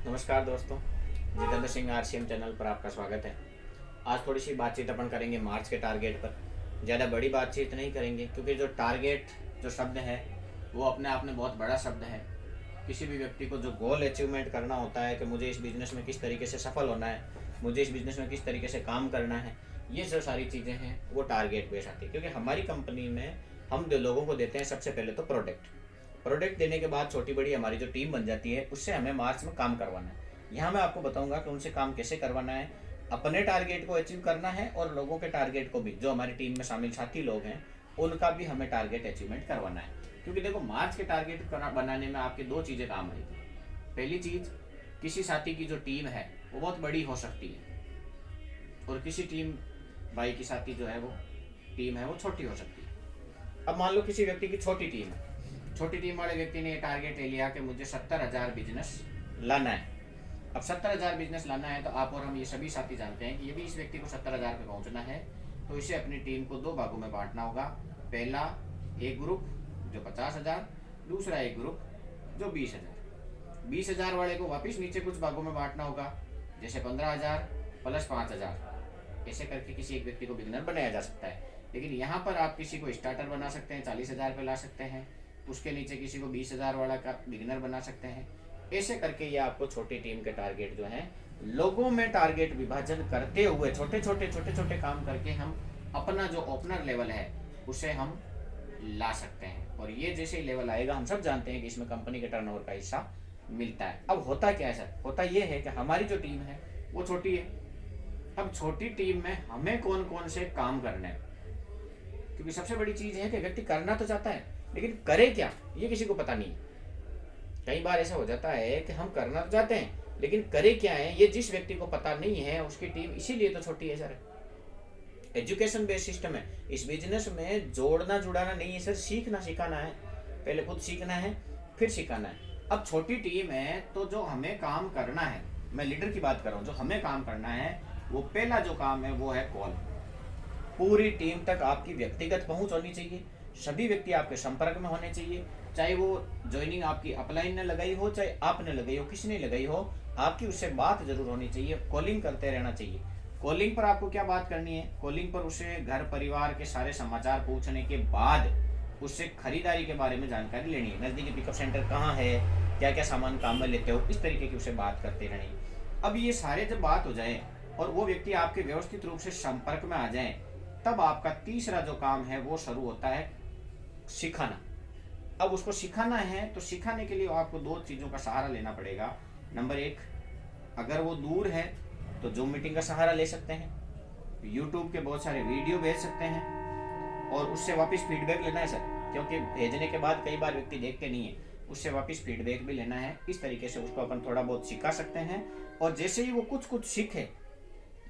नमस्कार दोस्तों, Jitendra Singh RCM channel पर आपका स्वागत है। आज थोड़ी सी बातचीत अपन करेंगे मार्च के टारगेट पर। ज़्यादा बड़ी बातचीत नहीं करेंगे क्योंकि जो टारगेट जो शब्द है वो अपने आप में बहुत बड़ा शब्द है। किसी भी व्यक्ति को जो गोल अचीवमेंट करना होता है कि मुझे इस बिज़नेस में किस तरीके से सफल होना है, मुझे इस बिज़नेस में किस तरीके से काम करना है, ये जो सारी चीज़ें हैं वो टारगेट बेस आती है। क्योंकि हमारी कंपनी में हम जो लोगों को देते हैं सबसे पहले तो प्रोडक्ट देने के बाद छोटी बड़ी हमारी जो टीम बन जाती है उससे हमें मार्च में काम करवाना है। यहाँ मैं आपको बताऊंगा कि उनसे काम कैसे करवाना है, अपने टारगेट को अचीव करना है और लोगों के टारगेट को भी, जो हमारी टीम में शामिल साथी लोग हैं उनका भी हमें टारगेट अचीवमेंट करवाना है। क्योंकि देखो, मार्च के टारगेट बनाने में आपकी दो चीज़ें काम आएगी। पहली चीज़, किसी साथी की जो टीम है वो बहुत बड़ी हो सकती है और किसी टीम भाई की साथी जो है वो टीम है वो छोटी हो सकती है। अब मान लो किसी व्यक्ति की छोटी टीम है, छोटी टीम वाले व्यक्ति ने टारगेट ले लिया कि मुझे 70,000 बिजनेस लाना है। अब 70,000 बिजनेस लाना है तो आप और हम ये सभी साथी जानते हैं कि यदि इस व्यक्ति को 70,000 पे पहुंचना है तो इसे अपनी टीम को दो भागों में बांटना होगा। पहला एक ग्रुप जो 50,000, दूसरा एक ग्रुप जो 20,000। 20,000 वाले को वापिस नीचे कुछ भागों में बांटना होगा, जैसे 15,000 प्लस 5,000। ऐसे करके किसी एक व्यक्ति को बिगिनर बनाया जा सकता है। लेकिन यहाँ पर आप किसी को स्टार्टर बना सकते हैं, 40,000 पे ला सकते हैं, उसके नीचे किसी को 20,000 वाला का बिगिनर बना सकते हैं। ऐसे करके ये आपको छोटी टीम के टारगेट जो हैं, लोगों में टारगेट विभाजन करते हुए छोटे छोटे काम करके हम अपना जो ओपनर लेवल है उसे हम ला सकते हैं। और ये जैसे ही लेवल आएगा, हम सब जानते हैं कि इसमें कंपनी के टर्नओवर का हिस्सा मिलता है। अब होता क्या है सर? होता ये है कि हमारी जो टीम है वो छोटी है। अब छोटी टीम में हमें कौन कौन से काम करने हैं, क्योंकि सबसे बड़ी चीज है कि व्यक्ति करना तो चाहता है लेकिन करे क्या ये किसी को पता नहीं है। कई बार ऐसा हो जाता है कि हम करना तो चाहते हैं लेकिन करे क्या है ये जिस व्यक्ति को पता नहीं है, उसकी टीम इसीलिए तो छोटी है सर। एजुकेशन बेस्ड सिस्टम है, इस बिजनेस में जोड़ना जुड़ाना नहीं है सर, सीखना सिखाना है। पहले खुद सीखना है फिर सिखाना है। अब छोटी टीम है तो जो हमें काम करना है, मैं लीडर की बात कर रहा हूँ, जो हमें काम करना है वो पहला जो काम है वो है कॉल। पूरी टीम तक आपकी व्यक्तिगत पहुंच होनी चाहिए, सभी व्यक्ति आपके संपर्क में होने चाहिए। चाहे वो ज्वाइनिंग आपकी अपलाइन ने लगाई हो, चाहे आपने लगाई हो, किसी ने लगाई हो, आपकी उससे बात जरूर होनी चाहिए। कॉलिंग करते रहना चाहिए। कॉलिंग पर आपको क्या बात करनी है? कॉलिंग पर उससे घर परिवार के सारे समाचार पूछने के बाद उससे खरीदारी के बारे में जानकारी लेनी है। नजदीकी पिकअप सेंटर कहाँ है, क्या क्या सामान काम में लेते हो, इस तरीके की उससे बात करते रहनी है। अब ये सारे जब बात हो जाए और वो व्यक्ति आपके व्यवस्थित रूप से संपर्क में आ जाए, तब आपका तीसरा जो काम है वो शुरू होता है सिखाना। अब उसको सिखाना है तो सिखाने के लिए आपको दो चीज़ों का सहारा लेना पड़ेगा। नंबर एक, अगर वो दूर है तो जूम मीटिंग का सहारा ले सकते हैं, यूट्यूब के बहुत सारे वीडियो भेज सकते हैं और उससे वापस फीडबैक लेना है सर, क्योंकि भेजने के बाद कई बार व्यक्ति देखते नहीं है, उससे वापस फीडबैक भी लेना है। इस तरीके से उसको अपन थोड़ा बहुत सिखा सकते हैं। और जैसे ही वो कुछ सीखे,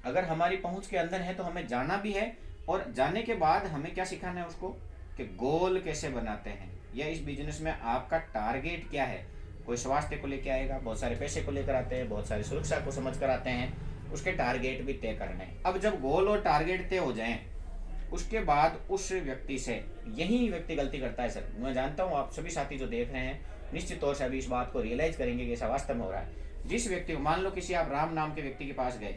अगर हमारी पहुंच के अंदर है तो हमें जाना भी है, और जाने के बाद हमें क्या सिखाना है उसको कि गोल कैसे बनाते हैं, या इस बिजनेस में आपका टारगेट क्या है। कोई स्वास्थ्य को लेकर आएगा, बहुत सारे पैसे को लेकर आते हैं, बहुत सारी सुरक्षा को समझ कर आते हैं, उसके टारगेट भी तय करने हैं। अब जब गोल और टारगेट तय हो जाएं, उसके बाद उस व्यक्ति से, यही व्यक्ति गलती करता है सर, मैं जानता हूँ आप सभी साथी जो देख रहे हैं निश्चित तौर से अभी इस बात को रियलाइज करेंगे कि ऐसा वास्तव में हो रहा है। जिस व्यक्ति को, मान लो किसी आप राम नाम के व्यक्ति के पास गए,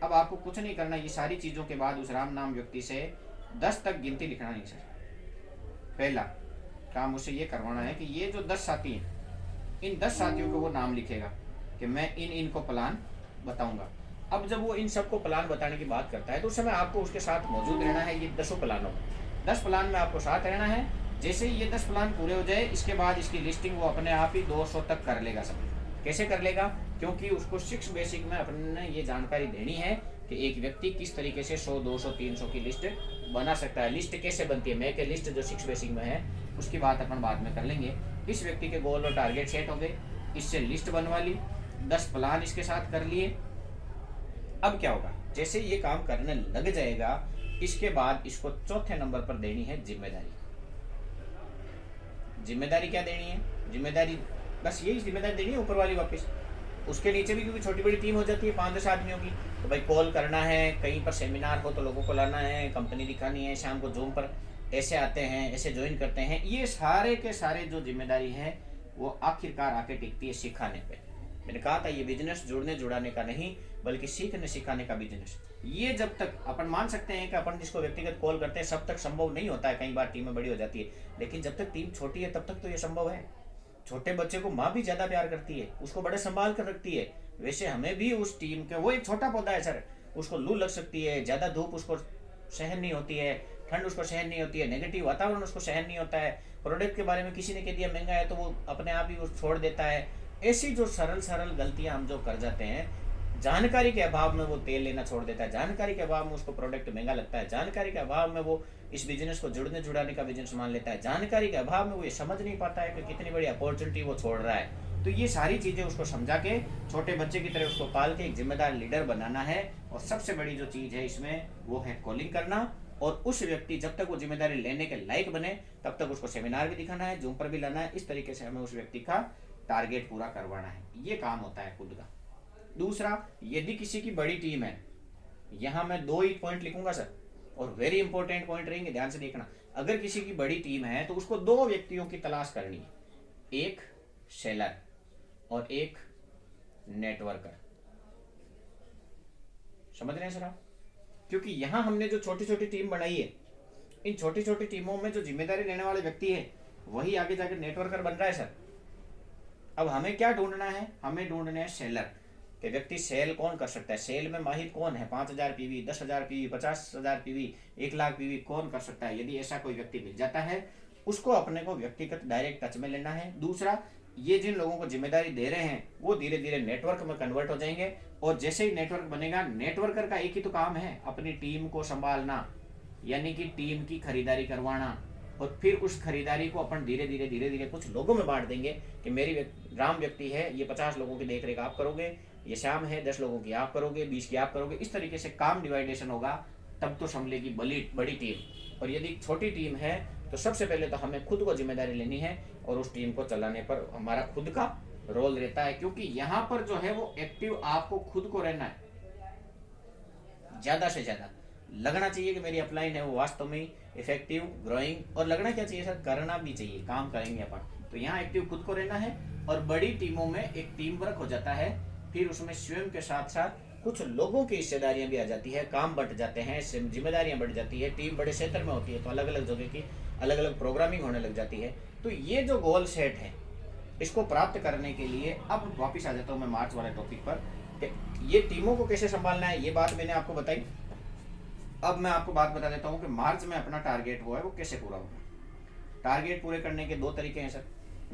अब आपको कुछ नहीं करना, ये सारी चीज़ों के बाद उस राम नाम व्यक्ति से 10 तक गिनती लिखना नहीं सर। पहला काम उसे ये करवाना है कि ये जो 10 साथी हैं, इन 10 साथियों को वो नाम लिखेगा कि मैं इन को प्लान बताऊंगा। अब जब वो इन सबको प्लान बताने की बात करता है तो उस समय आपको उसके साथ मौजूद रहना है। ये 10 प्लानों में, 10 प्लान में आपको साथ रहना है। जैसे ही ये 10 प्लान पूरे हो जाए, इसके बाद इसकी लिस्टिंग वो अपने आप ही 200 तक कर लेगा सब। कैसे कर लेगा? क्योंकि उसको 6 बेसिक में अपने ये जानकारी देनी है कि एक व्यक्ति किस तरीके से 100, 200, 300 की लिस्ट बना सकता है। लिस्ट कैसे बनती है, मैं लिस्ट जो 6 बेसिक में है उसकी बात अपन बाद में कर लेंगे। इस व्यक्ति के गोल और टारगेट सेट हो गए, इससे लिस्ट बनवा ली, 10 प्लान इसके साथ कर लिए। अब क्या होगा? जैसे ये काम करने लग जाएगा, इसके बाद इसको चौथे नंबर पर देनी है जिम्मेदारी। जिम्मेदारी क्या देनी है? जिम्मेदारी बस यही जिम्मेदारी देनी है ऊपर वाली वापस। उसके नीचे भी क्योंकि छोटी बड़ी टीम हो जाती है 5-10 आदमियों की, तो भाई कॉल करना है, कहीं पर सेमिनार हो तो लोगों को लाना है, कंपनी दिखानी है, शाम को जूम पर ऐसे आते हैं, ऐसे ज्वाइन करते हैं। ये सारे के सारे जो जिम्मेदारी है वो आखिरकार आके टिकती है सिखाने पे। मैंने कहा था ये बिजनेस जुड़ने जुड़ाने का नहीं बल्कि सीखने सिखाने का बिजनेस। ये जब तक अपन मान सकते हैं कि अपन जिसको व्यक्तिगत कॉल करते हैं सब तक संभव नहीं होता है, कई बार टीमें बड़ी हो जाती है, लेकिन जब तक टीम छोटी है तब तक तो ये संभव है। छोटे बच्चे को माँ भी ज्यादा प्यार करती है, उसको बड़े संभाल कर रखती है, वैसे हमें भी उस टीम के, वो एक छोटा पौधा है सर, उसको लू लग सकती है, ज्यादा धूप उसको सहन नहीं होती है, ठंड उसको सहन नहीं होती है, नेगेटिव वातावरण उसको सहन नहीं होता है, प्रोडक्ट के बारे में किसी ने कह दिया महंगा है तो वो अपने आप ही वो छोड़ देता है। ऐसी जो सरल सरल गलतियां हम जो कर जाते हैं, जानकारी के अभाव में वो तेल लेना छोड़ देता है, जानकारी के अभाव में उसको प्रोडक्ट महंगा लगता है, जानकारी के अभाव में वो इस बिजनेस को जुड़ने जुड़ाने का बिजनेस मान लेता है, जानकारी के अभाव में वो ये समझ नहीं पाता है कि कितनी बड़ी अपॉर्चुनिटी वो छोड़ रहा है। तो ये सारी चीजें उसको समझा के छोटे बच्चे की तरह उसको पाल के एक जिम्मेदार लीडर बनाना है। और सबसे बड़ी जो चीज है इसमें वो है कॉलिंग करना। और उस व्यक्ति जब तक वो जिम्मेदारी लेने के लायक बने तब तक उसको सेमिनार भी दिखाना है, जूम पर भी लाना है, इस तरीके से हमें उस व्यक्ति का टारगेट पूरा करवाना है। ये काम होता है खुद का। दूसरा, यदि किसी की बड़ी टीम है, यहां मैं 2 ही पॉइंट लिखूंगा सर और वेरी इंपॉर्टेंट पॉइंट रहेंगे, ध्यान से देखना। अगर किसी की बड़ी टीम है तो उसको 2 व्यक्तियों की तलाश करनी है, एक सेलर और एक नेटवर्कर। समझ रहे हैं सर आप? क्योंकि यहां हमने जो छोटी छोटी टीम बनाई है, इन छोटी छोटी टीमों में जो जिम्मेदारी लेने वाले व्यक्ति है वही आगे जाकर नेटवर्कर बन रहा है सर। अब हमें क्या ढूंढना है? हमें ढूंढना है सेलर कि व्यक्ति सेल कौन कर सकता है, सेल में माहिर कौन है, 5000 पीवी, 10,000 पीवी, 50,000 पीवी, 1,00,000 पीवी कौन कर सकता है। यदि ऐसा कोई व्यक्ति मिल जाता है उसको अपने को व्यक्तिगत डायरेक्ट टच में लेना है। दूसरा, ये जिन लोगों को जिम्मेदारी दे रहे हैं वो धीरे धीरे नेटवर्क में कन्वर्ट हो जाएंगे। और जैसे ही नेटवर्क बनेगा, नेटवर्कर का एक ही तो काम है, अपनी टीम को संभालना, यानी कि टीम की खरीदारी करवाना। और फिर उस खरीदारी को अपन धीरे धीरे धीरे धीरे कुछ लोगों में बांट देंगे कि मेरी राम व्यक्ति है, ये 50 लोगों की देखरेख आप करोगे, ये श्याम है 10 लोगों की आप करोगे, 20 की आप करोगे। इस तरीके से काम डिवाइडेशन होगा, तब तो संभलेगी बड़ी टीम। और यदि छोटी टीम है तो सबसे पहले तो हमें खुद को जिम्मेदारी लेनी है और उस टीम को चलाने पर हमारा खुद का रोल रहता है। क्योंकि यहाँ पर जो है वो एक्टिव आपको खुद को रहना है, ज्यादा से ज्यादा लगना चाहिए कि मेरी अपलाइन है वो वास्तव में इफेक्टिव, ग्रोइंग। और लगना क्या चाहिए सर? करना भी चाहिए, काम करेंगे अपन। तो यहाँ एक्टिव खुद को रहना है। और बड़ी टीमों में एक टीम वर्क हो जाता है, फिर उसमें स्वयं के साथ साथ कुछ लोगों की हिस्सेदारियां भी आ जाती है, काम बंट जाते हैं, जिम्मेदारियां बढ़ जाती है। टीम बड़े क्षेत्र में होती है तो अलग अलग जगह की अलग अलग प्रोग्रामिंग होने लग जाती है। तो ये जो गोल सेट है इसको प्राप्त करने के लिए अब वापिस आ जाता हूँ मैं मार्च वाले टॉपिक पर कि ये टीमों को कैसे संभालना है। ये बात मैंने आपको बताई। अब मैं आपको बात बता देता हूँ कि मार्च में अपना टारगेट हुआ है वो कैसे पूरा होगा। टारगेट पूरे करने के 2 तरीके हैं सर।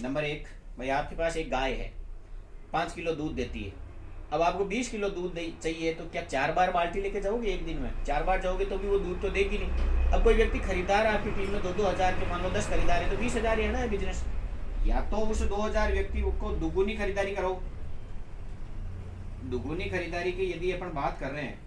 नंबर 1, भाई आपके पास एक गाय है, 5 किलो दूध देती है। अब आपको 20 किलो दूध चाहिए तो क्या 4 बार बाल्टी लेके जाओगे एक दिन में? 4 बार जाओगे तो भी वो दूध तो देगी नहीं। अब कोई व्यक्ति खरीदार आपकी टीम में 2-2 हजार के, मान लो 10 खरीदार है तो 20,000 ही है ना बिजनेस। या तो उस 2,000 व्यक्ति को दुगुनी खरीदारी करो। दुगुनी खरीदारी की यदि अपन बात कर रहे हैं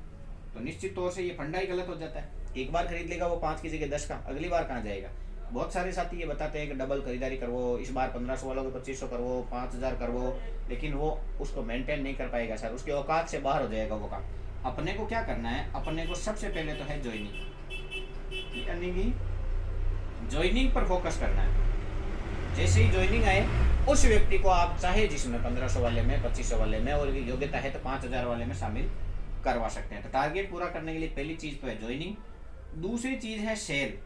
तो निश्चित तौर से ये फंडा ही गलत हो जाता है। एक बार खरीद लेगा वो 5 की जगह 10 का, अगली बार कहाँ जाएगा? बहुत सारे साथी ये बताते हैं कि डबल खरीदारी करवो, इस बार 1500 वालों को 2500 करवो, 5000 करवो, लेकिन वो उसको मेंटेन नहीं कर पाएगा सर, उसके औकात से बाहर हो जाएगा वो काम। अपने को क्या करना है? अपने को सबसे पहले तो है ज्वाइनिंग, यानी कि ज्वाइनिंग पर फोकस करना है। जैसे ही ज्वाइनिंग आए उस व्यक्ति को आप चाहे जिसमें 1500 वाले में, 2500 वाले में, और योग्यता है तो 5000 वाले में शामिल करवा सकते हैं। तो टारगेट पूरा करने के लिए पहली चीज तो है ज्वाइनिंग। दूसरी चीज है सेल।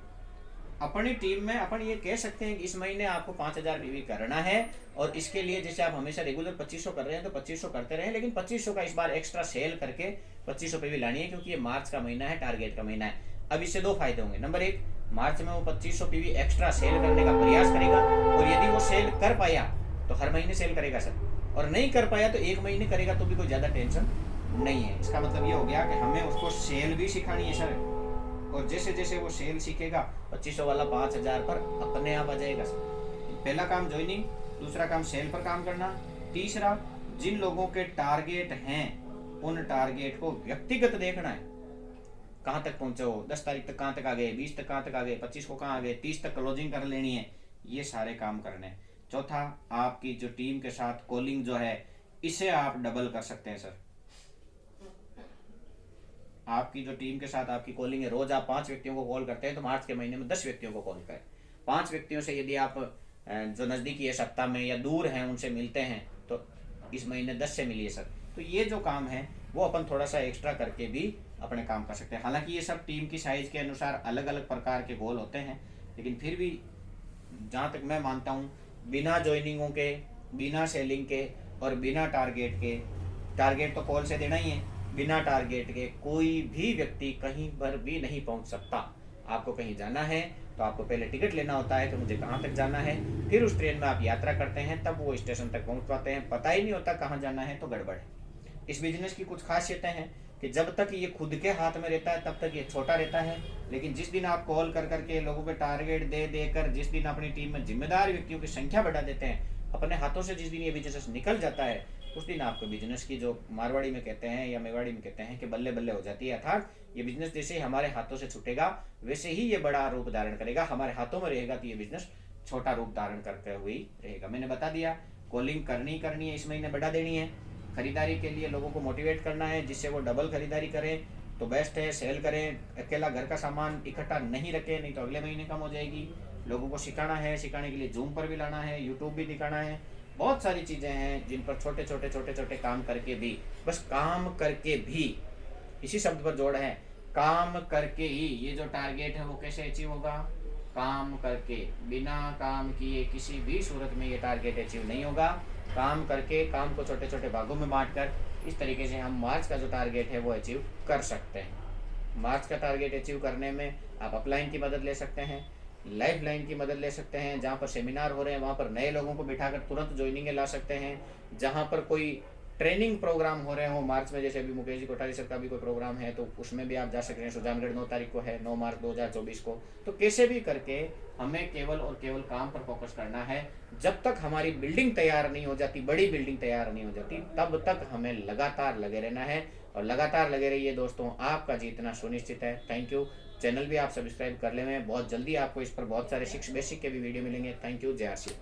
अपनी टीम में अपन ये कह सकते हैं कि इस महीने आपको 5000 पीवी करना है और इसके लिए जैसे आप हमेशा रेगुलर 2500 कर रहे हैं तो 2500 करते रहे, लेकिन 2500 का इस बार एक्स्ट्रा सेल करके 2500 पीवी लानी है, क्योंकि ये मार्च का महीना है, टारगेट का महीना है। अब इससे 2 फायदे होंगे। नंबर 1, मार्च में वो 2500 पीवी एक्स्ट्रा सेल करने का प्रयास करेगा, और यदि वो सेल कर पाया तो हर महीने सेल करेगा सर, और नहीं कर पाया तो 1 महीने करेगा तो भी कोई ज्यादा टेंशन नहीं है। इसका मतलब ये हो गया कि हमें उसको सेल भी सिखानी है सर, और जैसे जैसे वो सेल सीखेगा 2500 वाला 5000 पर अपने आप आ जाएगा सर। पहला काम ज्वाइनिंग, दूसरा काम सेल पर काम करना, तीसरा जिन लोगों के टारगेट हैं उन टारगेट को व्यक्तिगत देखना है। कहाँ तक पहुंचे हो, 10 तारीख तक कहाँ तक आ गए, 20 तक कहाँ तक आ गए, 25 को कहाँ आ गए, 30 तक क्लोजिंग कर लेनी है। ये सारे काम करने हैं। चौथा, आपकी जो टीम के साथ कॉलिंग जो है इसे आप डबल कर सकते हैं सर। आपकी जो टीम के साथ आपकी कॉलिंग है, रोज आप 5 व्यक्तियों को कॉल करते हैं तो मार्च के महीने में 10 व्यक्तियों को कॉल करें। 5 व्यक्तियों से यदि आप जो नजदीकी है सप्ताह में या दूर हैं उनसे मिलते हैं तो इस महीने 10 से मिलिए सर। तो ये जो काम है वो अपन थोड़ा सा एक्स्ट्रा करके भी अपने काम कर सकते हैं। हालांकि ये सब टीम की साइज़ के अनुसार अलग अलग प्रकार के गोल होते हैं, लेकिन फिर भी जहाँ तक मैं मानता हूँ, बिना ज्वाइनिंगों के, बिना सेलिंग के और बिना टारगेट के, टारगेट तो कॉल से देना ही है, बिना टारगेट के कोई भी व्यक्ति कहीं पर भी नहीं पहुंच सकता। आपको कहीं जाना है तो आपको पहले टिकट लेना होता है कि मुझे कहाँ तक जाना है, फिर उस ट्रेन में आप यात्रा करते हैं, तब वो स्टेशन तक पहुंच पाते हैं। पता ही नहीं होता कहाँ जाना है तो गड़बड़ है। इस बिजनेस की कुछ खासियतें हैं कि जब तक ये खुद के हाथ में रहता है तब तक ये छोटा रहता है, लेकिन जिस दिन आप कॉल कर करके लोगों को टारगेट दे देकर, जिस दिन अपनी टीम में जिम्मेदार व्यक्तियों की संख्या बढ़ा देते हैं, अपने हाथों से जिस दिन ये बिजनेस निकल जाता है, उस दिन आपको बिजनेस की, जो मारवाड़ी में कहते हैं या मेवाड़ी में कहते हैं कि बल्ले बल्ले हो जाती है। अर्थात ये बिजनेस जैसे ही हमारे हाथों से छूटेगा वैसे ही ये बड़ा रूप धारण करेगा। हमारे हाथों में रहेगा तो ये बिजनेस छोटा रूप धारण करके हुई रहेगा। मैंने बता दिया, कॉलिंग करनी है, इस महीने बढ़ा देनी है, खरीदारी के लिए लोगों को मोटिवेट करना है जिससे वो डबल खरीदारी करें तो बेस्ट है। सेल करें, अकेला घर का सामान इकट्ठा नहीं रखें, नहीं तो अगले महीने कम हो जाएगी। लोगों को सिखाना है, सिखाने के लिए जूम पर भी लाना है, यूट्यूब भी दिखाना है। बहुत सारी चीज़ें हैं जिन पर छोटे छोटे काम करके भी, बस काम करके भी, इसी शब्द पर जोड़ है, काम करके ही ये जो टारगेट है वो कैसे अचीव होगा? काम करके। बिना काम किए किसी भी सूरत में ये टारगेट अचीव नहीं होगा। काम करके, काम को छोटे छोटे भागों में बांटकर, इस तरीके से हम मार्च का जो टारगेट है वो अचीव कर सकते हैं। मार्च का टारगेट अचीव करने में आप अपलाइन की मदद ले सकते हैं, लाइफ लाइन की मदद ले सकते हैं। जहाँ पर सेमिनार हो रहे हैं वहाँ पर नए लोगों को बिठाकर तुरंत ज्वाइनिंग ला सकते हैं। जहाँ पर कोई ट्रेनिंग प्रोग्राम हो रहे हो मार्च में, जैसे अभी मुकेश जी कोठारी सर का भी कोई प्रोग्राम है तो उसमें भी आप जा सकते हैं। सुजानगढ़ 9 तारीख को है, 9 मार्च 2024 को। तो कैसे भी करके हमें केवल और केवल काम पर फोकस करना है। जब तक हमारी बिल्डिंग तैयार नहीं हो जाती, बड़ी बिल्डिंग तैयार नहीं हो जाती, तब तक हमें लगातार लगे रहना है। और लगातार लगे रहिए दोस्तों, आपका जीतना सुनिश्चित है। Thank you. चैनल भी आप सब्सक्राइब कर ले। बहुत जल्दी आपको इस पर बहुत सारे बेसिक के भी वीडियो मिलेंगे। Thank you. जय श्री।